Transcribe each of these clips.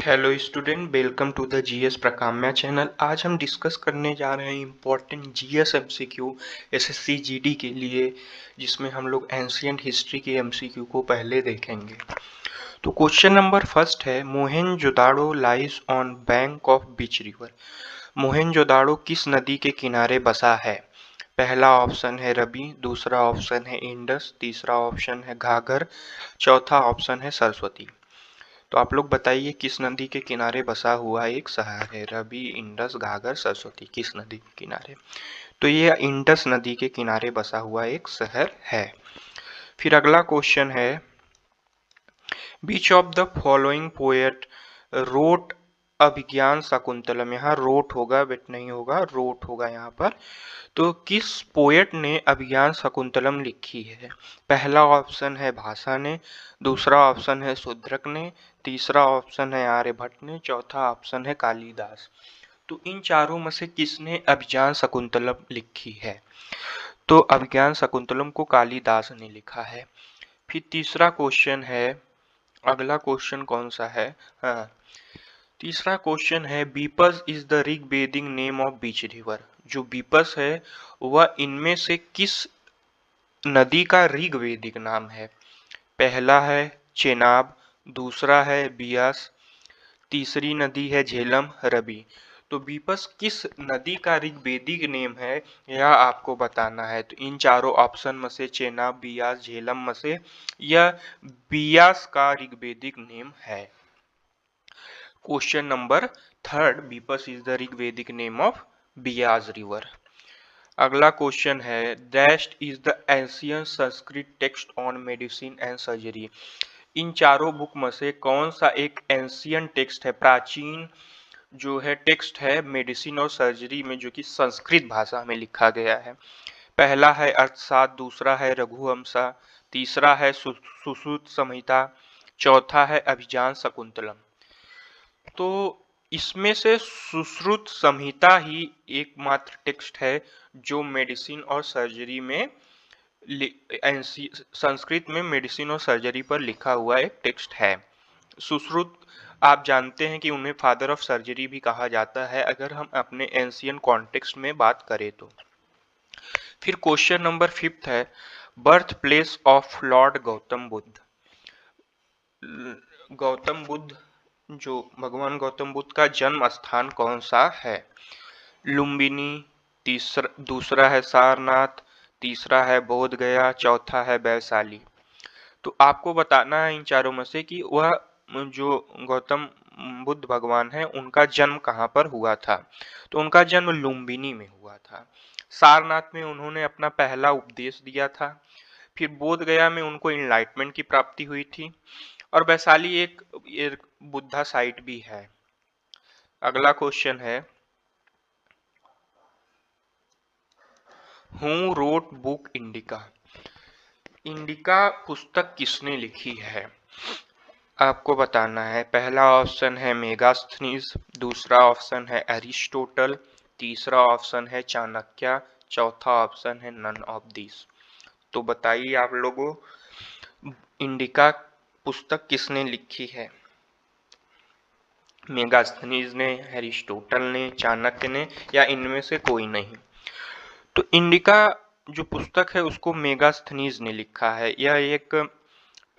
Hello student, welcome to the GS Prakamya channel. आज हम discuss करने जा रहे हैं important GS MCQ SSC GD के लिए, जिसमें हम लोग एंशियंट हिस्ट्री के एमसीक्यू को पहले देखेंगे। तो क्वेश्चन नंबर फर्स्ट है, Mohenjodaro lies on bank of which river. Mohenjodaro किस नदी के किनारे बसा है? पहला ऑप्शन है रवि, दूसरा ऑप्शन है इंडस, तीसरा ऑप्शन है घाघर, चौथा ऑप्शन है सरस्वती। तो आप लोग बताइए किस नदी के किनारे बसा हुआ एक शहर है? रवि, इंडस, घाघर, सरस्वती, किस नदी के किनारे? तो ये इंडस नदी के किनारे बसा हुआ एक शहर है। फिर अगला क्वेश्चन है, which of the following poet wrote Abhijnana Shakuntalam. यहाँ रोट होगा, बेट नहीं होगा, रोट होगा यहाँ पर। तो किस पोएट ने अभिज्ञान शकुंतलम लिखी है? पहला ऑप्शन है भाषा ने, दूसरा ऑप्शन है शूद्रक ने, तीसरा ऑप्शन है आर्यभट्ट ने, चौथा ऑप्शन है कालिदास। तो इन चारों में से किसने अभिज्ञान शकुंतलम लिखी है? तो अभिज्ञान शकुंतलम को कालिदास ने लिखा है। फिर तीसरा क्वेश्चन है, अगला क्वेश्चन कौन सा है? हाँ, तीसरा क्वेश्चन है, Vipas is the Rigvedic name of which river. जो बीपस है वह इनमें से किस नदी का ऋग्वेदिक नाम है? पहला है चेनाब, दूसरा है बियास, तीसरी नदी है झेलम, रवि। तो बीपस किस नदी का ऋग्वेदिक नेम है, यह आपको बताना है। तो इन चारों ऑप्शन में से चेनाब, बियास, झेलम में से यह बियास का ऋग्वेदिक नेम है। Question number third, Vipas is the Rigvedic name of Beas river. अगला क्वेश्चन है, that is the ancient Sanskrit text on medicine and surgery. इन चारों बुक में से कौन सा एक एंशियंट टेक्स्ट है, प्राचीन जो है टेक्स्ट है मेडिसिन और सर्जरी में, जो कि संस्कृत भाषा में लिखा गया है? पहला है अर्थशास्त्र, दूसरा है रघुवंशा, तीसरा है सुश्रुत संहिता, चौथा है अभिज्ञान शकुंतलम। तो इसमें से सुश्रुत संहिता ही एकमात्र टेक्स्ट है जो मेडिसिन और सर्जरी में संस्कृत में मेडिसिन और सर्जरी पर लिखा हुआ एक टेक्स्ट है। सुश्रुत आप जानते हैं कि उन्हें फादर ऑफ सर्जरी भी कहा जाता है अगर हम अपने एंशियन कॉन्टेक्स्ट में बात करें तो। फिर क्वेश्चन नंबर फिफ्थ है, birth place of Lord Gautam Buddha. Gautam Buddha, जो भगवान गौतम बुद्ध का जन्म स्थान कौन सा है? लुम्बिनी, दूसरा है सारनाथ, तीसरा है बोध गया, चौथा है वैशाली। तो आपको बताना है इन चारों में से कि वह जो गौतम बुद्ध भगवान है उनका जन्म कहाँ पर हुआ था। तो उनका जन्म लुम्बिनी में हुआ था। सारनाथ में उन्होंने अपना पहला उपदेश दिया था। फिर बोध गया में उनको इनलाइटमेंट की प्राप्ति हुई थी। और वैशाली एक बुद्धा साइट भी है। अगला क्वेश्चन है, who wrote book indica. Indica पुस्तक किसने लिखी है? आपको बताना है। पहला ऑप्शन है मेगास्थनीज, दूसरा ऑप्शन है एरिस्टोटल, तीसरा ऑप्शन है चाणक्य, चौथा ऑप्शन है नन ऑफ दिस। तो बताइए आप लोगों, इंडिका पुस्तक किसने लिखी है? मेगास्थनीज ने, एरिस्टोटल ने, चाणक्य ने, या इनमें से कोई नहीं? तो इंडिका जो पुस्तक है उसको मेगास्थनीज ने लिखा है। यह एक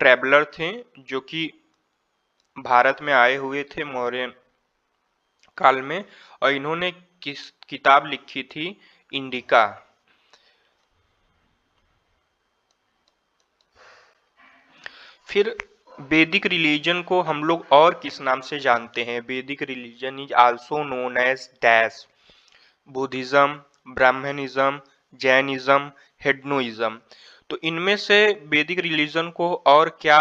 ट्रैवलर थे जो कि भारत में आए हुए थे मौर्य काल में, और इन्होंने किस किताब लिखी थी? इंडिका। फिर वैदिक रिलीजन को हम लोग और किस नाम से जानते हैं? Vedic religion is also known as dash, Buddhism, Brahmanism, Jainism, hedonism. तो इनमें से वैदिक रिलीजन को और क्या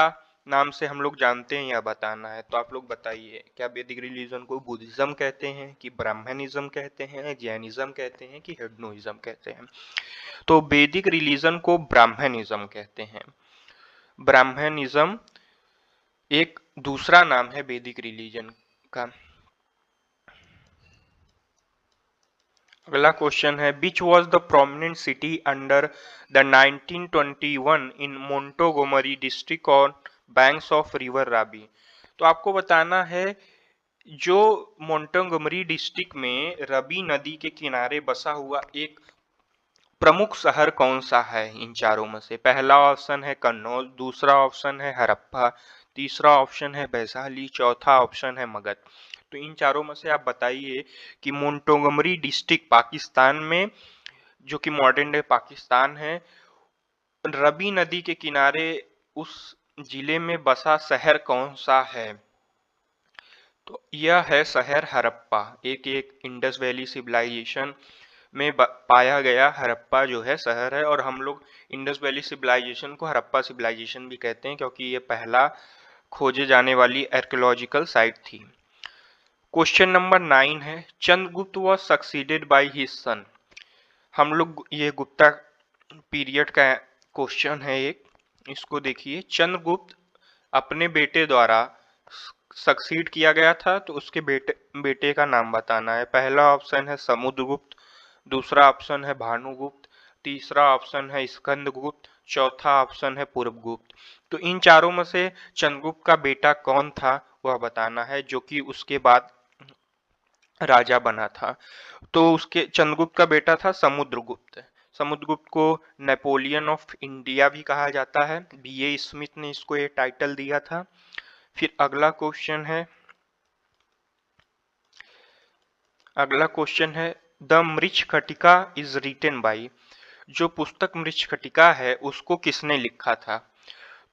नाम से हम लोग जानते हैं, यह बताना है। तो आप लोग बताइए, क्या वैदिक रिलीजन को बुद्धिज्म कहते हैं, कि ब्राह्मणिज्म कहते हैं, जैनिज्म कहते हैं, कि हेडनोइज्म कहते हैं? तो वैदिक रिलीजन को ब्राह्मणिज्म कहते हैं। ब्राह्मणिज्म एक दूसरा नाम है वैदिक रिलीजन का। अगला क्वेश्चन है, which was the prominent city under the 1921 in Montgomery district on banks of river Ravi. तो आपको बताना है जो मोंटगोमरी डिस्ट्रिक्ट में रबी नदी के किनारे बसा हुआ एक प्रमुख शहर कौन सा है इन चारों में से? पहला ऑप्शन है कन्नौज, दूसरा ऑप्शन है हड़प्पा, तीसरा ऑप्शन है वैशाली, चौथा ऑप्शन है मगध। तो इन चारों में से आप बताइए कि मोंटगोमरी डिस्ट्रिक्ट पाकिस्तान में, जो कि मॉडर्न डे पाकिस्तान है, रबी नदी के किनारे उस जिले में बसा शहर कौन सा है? तो यह है शहर हड़प्पा। एक इंडस वैली सिविलाइजेशन में पाया गया हड़प्पा जो है शहर है, और हम लोग इंडस वैली सिविलाइजेशन को हड़प्पा सिविलाइजेशन भी कहते हैं क्योंकि ये पहला खोजे जाने वाली आर्कियोलॉजिकल साइट थी। क्वेश्चन नंबर 9 है, Chandragupta was succeeded by his son. हम लोग ये गुप्ता पीरियड का क्वेश्चन है एक, इसको देखिए। चंद्रगुप्त अपने बेटे द्वारा सक्सीड किया गया था, तो उसके बेटे का नाम बताना है। पहला ऑप्शन है समुद्रगुप्त, दूसरा ऑप्शन है भानुगुप्त, तीसरा ऑप्शन है स्कंदगुप्त, चौथा ऑप्शन है पूर्वगुप्त। तो इन चारों में से चंद्रगुप्त का बेटा कौन था वह बताना है, जो कि उसके बाद राजा बना था। तो उसके चंद्रगुप्त का बेटा था समुद्रगुप्त। समुद्रगुप्त को नेपोलियन ऑफ इंडिया भी कहा जाता है, बीए स्मिथ ने इसको ये टाइटल दिया था। फिर अगला क्वेश्चन है the Mrichchhakatika is written by. जो पुस्तक मृच्छकटिका है उसको किसने लिखा था?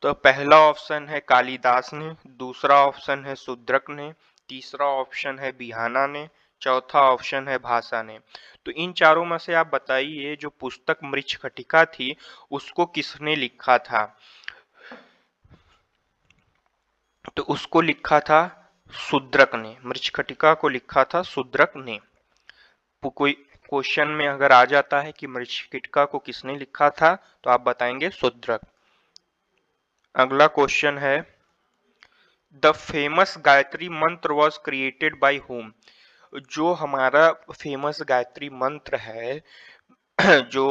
तो पहला ऑप्शन है कालिदास ने, दूसरा ऑप्शन है शूद्रक ने, तीसरा ऑप्शन है बिहाना ने, चौथा ऑप्शन है भाषा ने। तो इन चारों में से आप बताइए जो पुस्तक मृच्छकटिका थी उसको किसने लिखा था? तो उसको लिखा था शूद्रक ने। मृच्छकटिका को लिखा था शूद्रक ने। कोई क्वेश्चन में अगर आ जाता है कि मृच्छकटिका को किसने लिखा था तो आप बताएंगे शूद्रक। अगला क्वेश्चन है द फेमस गायत्री मंत्र वॉज क्रिएटेड बाय होम। जो हमारा फेमस गायत्री मंत्र है जो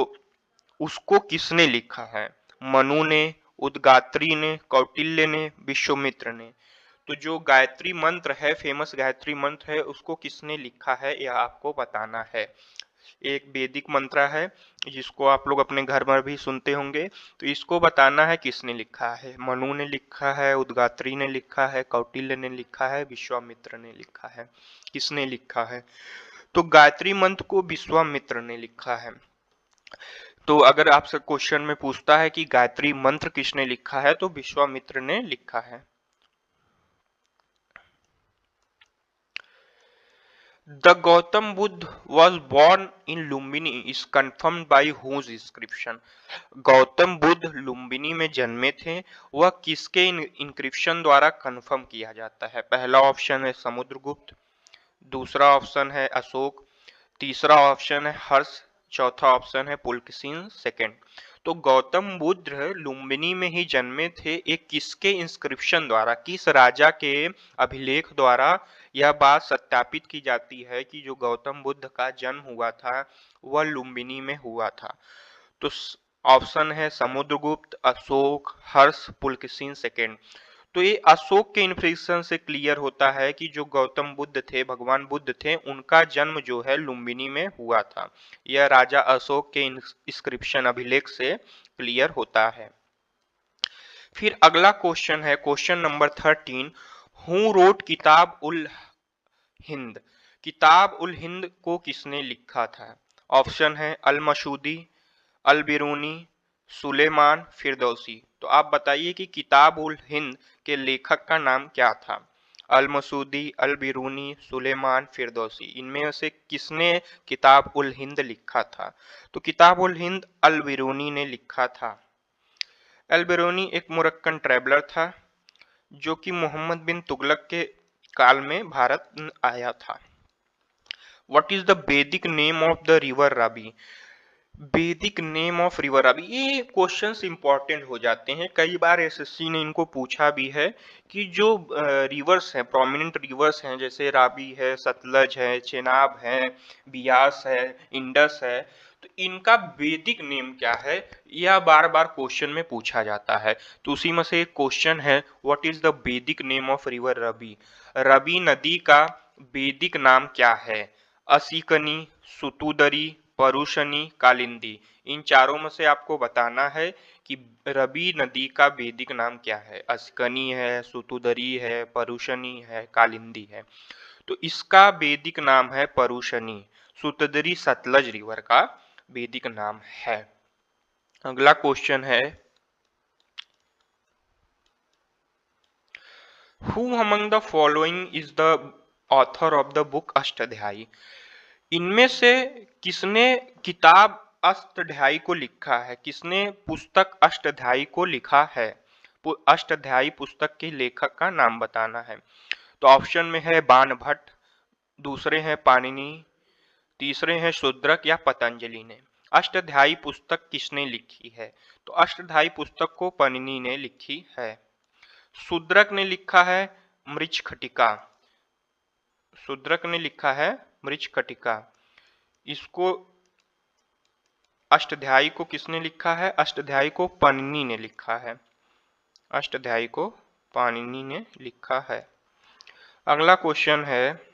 उसको किसने लिखा है? मनु ने, उदगात्री ने, कौटिल्य ने, विश्वामित्र ने। तो जो गायत्री मंत्र है, फेमस गायत्री मंत्र है, उसको किसने लिखा है यह आपको बताना है। एक वैदिक मंत्र है जिसको आप लोग अपने घर में भी सुनते होंगे, तो इसको बताना है किसने लिखा है। मनु ने लिखा है, उदगात्री ने लिखा है, कौटिल्य ने लिखा है, विश्वामित्र ने लिखा है। किसने लिखा है? तो गायत्री मंत्र को विश्वामित्र ने लिखा है। तो अगर आपसे क्वेश्चन में पूछता है कि गायत्री मंत्र किसने लिखा है तो विश्वामित्र ने लिखा है। The Gautam Buddha was born in Lumbini is confirmed by whose inscription? Gautam Buddha Lumbini में जन्मे थे, वह किसके इंक्रिप्शन द्वारा कंफर्म किया जाता है? पहला ऑप्शन है समुद्रगुप्त, दूसरा ऑप्शन है अशोक, तीसरा ऑप्शन है हर्ष, चौथा ऑप्शन है पुलकेशिन सेकंड। तो गौतम बुद्ध लुम्बिनी में ही जन्मे थे, एक किसके इंस्क्रिप्शन द्वारा, किस राजा के अभिलेख द्वारा यह बात सत्यापित की जाती है कि जो गौतम बुद्ध का जन्म हुआ था वह लुम्बिनी में हुआ था? तो ऑप्शन है समुद्रगुप्त, अशोक, हर्ष, पुलकेशिन सेकंड। तो ये अशोक के इंस्क्रिप्शन से क्लियर होता है कि जो गौतम बुद्ध थे, भगवान बुद्ध थे, उनका जन्म जो है लुम्बिनी में हुआ था। यह राजा अशोक के इंस्क्रिप्शन अभिलेख से क्लियर होता है। फिर अगला क्वेश्चन है क्वेश्चन नंबर 13, हु रोट किताब उल हिंद। किताब उल हिंद को किसने लिखा था? ऑप्शन है अल मसूदी, अल बिरूनी, सुलेमान, फिरदौसी। तो आप बताइए कि किताब उल हिंद के लेखक का नाम क्या था? अल मसूदी, अल बिरूनी, सुलेमान, फिरदौसी। इनमें से किसने किताब उल हिंद लिखा था? तो किताब उल हिंद अल बिरूनी ने लिखा था। अल बिरूनी एक मोरक्कन ट्रैवलर था जो कि मोहम्मद बिन तुगलक के काल में भारत आया था। What is the Vedic name of the river Ravi? वैदिक नेम ऑफ रिवर रावी, ये क्वेश्चंस इंपॉर्टेंट हो जाते हैं। कई बार एसएससी ने इनको पूछा भी है कि जो रिवर्स हैं, प्रोमिनेंट रिवर्स हैं, जैसे रावी है, सतलज है, चेनाब है, बियास है, इंडस है, तो इनका वैदिक नेम क्या है, यह बार बार क्वेश्चन में पूछा जाता है। तो उसी में से एक क्वेश्चन है, what is the Vedic name of river Ravi. Ravi नदी का वैदिक नाम क्या है। असिकनी, सुतुदरी, परुशनी, कालिंदी। इन चारों में से आपको बताना है कि रवि नदी का वैदिक नाम क्या है। असिकनी है, सुतुदरी है, परुशनी है, कालिंदी है। तो इसका वैदिक नाम है परुशनी। सुतुदरी सतलज रिवर का वैदिक नाम है। अगला क्वेश्चन है, who among the following is the author of the book Ashtadhyayi. इनमें से किसने किताब अष्टाध्यायी को लिखा है, किसने पुस्तक अष्टाध्यायी को लिखा है। अष्टाध्यायी पुस्तक के लेखक का नाम बताना है। तो ऑप्शन में है बाणभट्ट, दूसरे हैं पाणिनि, तीसरे हैं शूद्रक या पतंजलि ने। अष्टाध्यायी पुस्तक किसने लिखी है। तो अष्टाध्यायी पुस्तक को पाणिनि ने लिखी है। शूद्रक ने लिखा है मृच्छकटिका। शूद्रक ने लिखा है मृच्छकटिका। इसको अष्टाध्यायी को किसने लिखा है, अष्टाध्यायी को पाणिनि ने लिखा है। अष्टाध्यायी को पाणिनि ने लिखा है। अगला क्वेश्चन है,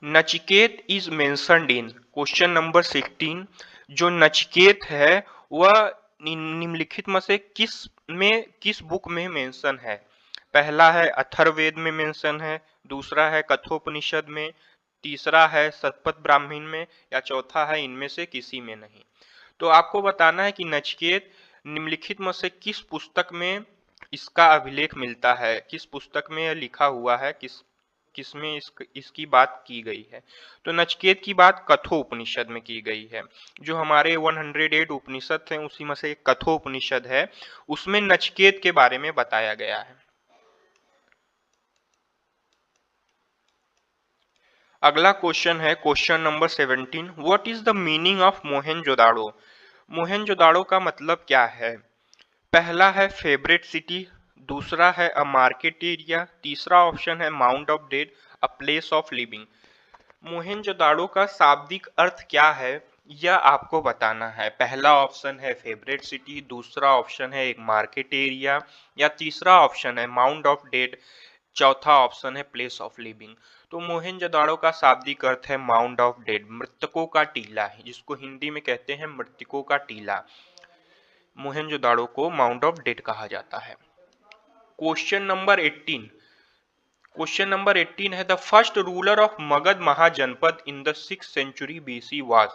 Nachiket is mentioned in. Question number 16, जो नचिकेत है वह निम्नलिखित में से किस बुक में मेंशन है। पहला है अथर्ववेद में मेंशन है, दूसरा है कठोपनिषद में, तीसरा है शतपथ ब्राह्मण में, या चौथा है इनमें से किसी में नहीं। तो आपको बताना है कि नचिकेत निम्नलिखित में से किस पुस्तक में इसका अभिलेख मिलता है, किस पुस्तक में यह लिखा हुआ है, किसमें इसकी बात की गई है। तो नचिकेत की बात कठोपनिषद में की गई है। जो हमारे 108 उपनिषद हैं उसी में से एक कठोपनिषद है, उसमें नचिकेत के बारे में बताया गया है। अगला क्वेश्चन है question number 17, what is the meaning of Mohenjodaro. Mohenjodaro का मतलब क्या है। पहला है फेवरेट सिटी, दूसरा है अ मार्केट एरिया, तीसरा ऑप्शन है mount of dead, a place of living. Mohenjodaro का शाब्दिक अर्थ क्या है यह आपको बताना है। पहला ऑप्शन है फेवरेट सिटी, दूसरा ऑप्शन है एक मार्केट एरिया, या तीसरा ऑप्शन है माउंट ऑफ डेड, चौथा ऑप्शन है प्लेस ऑफ लिविंग। तो मोहनजोदाड़ो का शाब्दिक अर्थ है माउंट ऑफ डेड, मृतकों का टीला है, जिसको हिंदी में कहते हैं मृतकों का टीला। मोहनजोदाड़ो को माउंट ऑफ डेड कहा जाता है। क्वेश्चन नंबर 18, क्वेश्चन नंबर 18 है, the first ruler of Magadha Mahajanapada in the 6th century BC was.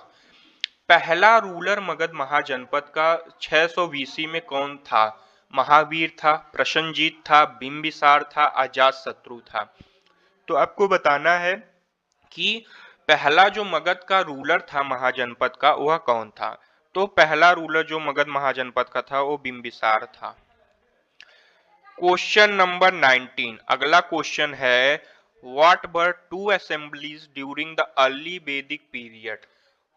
पहला रूलर मगध महाजनपद का 600 बीसी में कौन था। महावीर था, प्रसन्नजीत था, बिंबिसार था, अजातशत्रु था। तो आपको बताना है कि पहला जो मगध का रूलर था महाजनपद का वह कौन था। तो पहला रूलर जो मगध महाजनपद का था वो बिंबिसार था। क्वेश्चन नंबर 19, अगला क्वेश्चन है, what were two assemblies during the early Vedic period.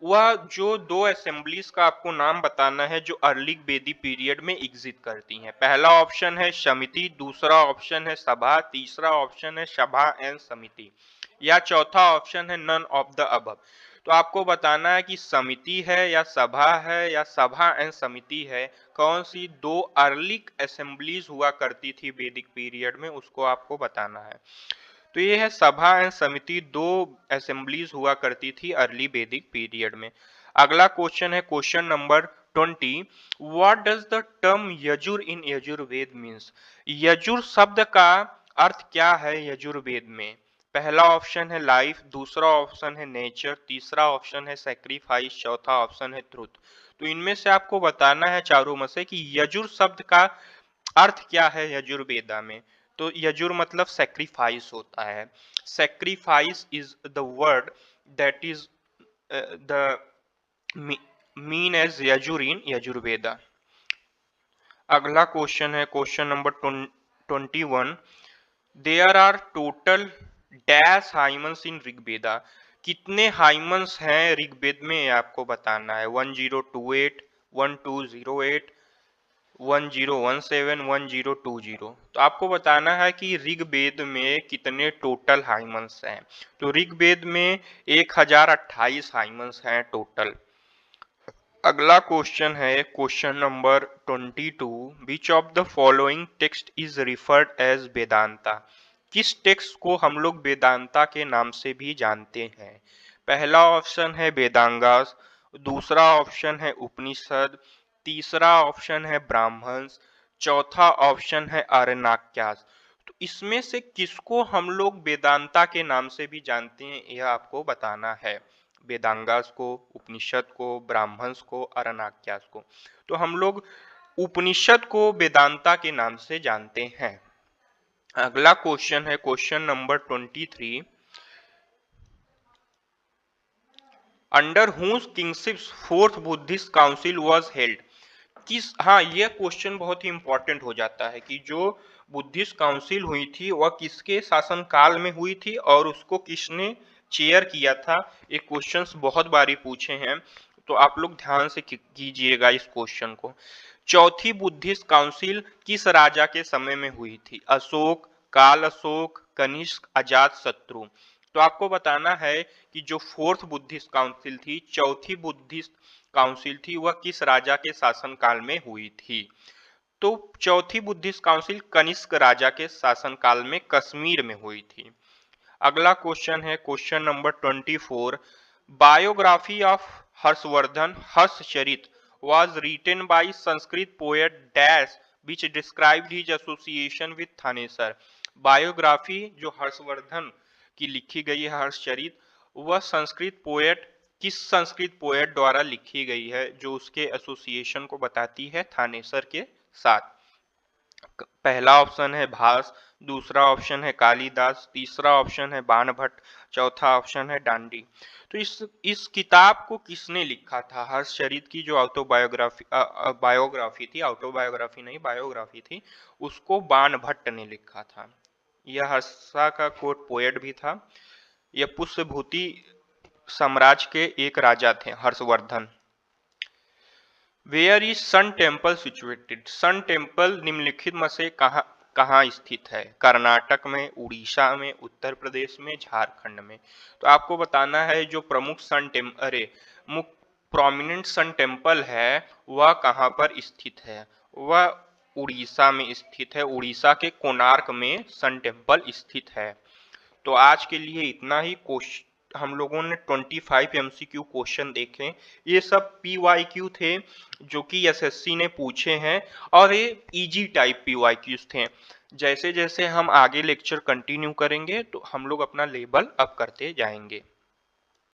वह जो दो असेंबलीज का आपको नाम बताना है जो अर्ली वैदिक पीरियड में एग्जिस्ट करती हैं। पहला ऑप्शन है समिति, दूसरा ऑप्शन है सभा, तीसरा ऑप्शन है सभा एंड समिति, या चौथा ऑप्शन है नन ऑफ द अबव। तो आपको बताना है कि समिति है या सभा है या सभा एंड समिति है, कौन सी दो अर्ली असेंबलीज हुआ करती थी वैदिक पीरियड में, उसको आपको बताना है। तो ये है सभा एंड समिति, दो असेंबलीज हुआ करती थी अर्ली वैदिक पीरियड में। अगला क्वेश्चन है question number 20, what does the term Yajur in Yajurveda means. Yajur शब्द का अर्थ क्या है यजुर्वेद में। पहला ऑप्शन है लाइफ, दूसरा ऑप्शन है नेचर, तीसरा ऑप्शन है सेक्रीफाइस, चौथा ऑप्शन है ट्रुथ। तो इनमें से आपको बताना है चारों में से कि यजुर शब्द का अर्थ क्या है यजुर्वेदा में। तो यजुर मतलब सेक्रीफाइस होता है। Sacrifice is the word that is the mean as Yajur in Yajurveda. अगला क्वेश्चन है question number 21, there are total dash hymns in Rigveda. कितने हाइमन्स हैं ऋग्वेद में आपको बताना है। 1028, 1208, 1017 1020। तो आपको बताना है कि ऋग्वेद में कितने टोटल हाइमन्स हैं। तो ऋग्वेद में 1028 हाइमन्स हैं टोटल। अगला क्वेश्चन है question number 22। Which of the following text is referred as Vedanta. किस टेक्स्ट को हम लोग वेदांता के नाम से भी जानते हैं। पहला ऑप्शन है वेदांगास, दूसरा ऑप्शन है उपनिषद, तीसरा ऑप्शन है ब्राह्मण्स, चौथा ऑप्शन है आरण्यकास। तो इसमें से किसको हम लोग वेदांता के नाम से भी जानते हैं, यह आपको बताना है। वेदांगास को, उपनिषद को, ब्राह्मण्स को, आरण्यकास को। तो हम लोग उपनिषद को वेदांता के नाम से जानते हैं। अगला क्वेश्चन है question number 23। Under whose kingships fourth Buddhist council was held. किस, हाँ, यह क्वेश्चन बहुत ही इंपॉर्टेंट हो जाता है कि जो बुद्धिस्ट काउंसिल हुई थी वह किसके शासनकाल में हुई थी और उसको किसने चेयर किया था। ये क्वेश्चंस बहुत बारी पूछे हैं, तो आप लोग ध्यान से कीजिएगा इस क्वेश्चन को। चौथी बुद्धिस्ट काउंसिल किस राजा के समय में हुई थी। अशोक, काल अशोक, कनिष्क, अजात शत्रु। तो आपको बताना है कि जो फोर्थ बुद्धिस्ट काउंसिल थी, चौथी बुद्धिस्ट काउंसिल थी, वह किस राजा के शासनकाल में हुई थी। तो चौथी बुद्धिस्ट काउंसिल कनिष्क राजा के शासनकाल में कश्मीर में हुई थी। अगला क्वेश्चन है question number 24। Biography of Harshvardhan Harshacharita was written by Sanskrit poet dash which described his association with Thanesar. Biography जो हर्षवर्धन की लिखी गई है हर्षचरित, वह संस्कृत पोएट किस संस्कृत पोएट द्वारा लिखी गई है जो उसके एसोसिएशन को बताती है थानेसर के साथ। पहला ऑप्शन है भास, दूसरा ऑप्शन है कालिदास, तीसरा ऑप्शन है बाणभट्ट, चौथा ऑप्शन है डांडी। तो इस किताब को किसने लिखा था। हर्षचरित की जो बायोग्राफी थी, ऑटोबायोग्राफी नहीं बायोग्राफी थी, उसको बाणभट्ट ने लिखा था। यह हर्षा का कोट पोएट भी था। यह पुष्यभूति साम्राज्य के एक राजा थे Harshavardhana. Where is sun temple situated. Sun temple निम्नलिखित में से कहाँ स्थित है। कर्नाटक में, उड़ीसा में, उत्तर प्रदेश में, झारखंड में। तो आपको बताना है जो प्रमुख प्रोमिनेंट सन टेम्पल है वह कहाँ पर स्थित है। वह उड़ीसा में स्थित है। उड़ीसा के कोणार्क में सन टेम्पल स्थित है। तो आज के लिए इतना ही। हम लोगों ने 25 MCQ क्वेश्चन देखे। ये सब PYQ थे जो कि SSC ने पूछे हैं और ये इजी टाइप PYQs थे। जैसे जैसे हम आगे लेक्चर कंटिन्यू करेंगे तो हम लोग अपना लेवल अप करते जाएंगे।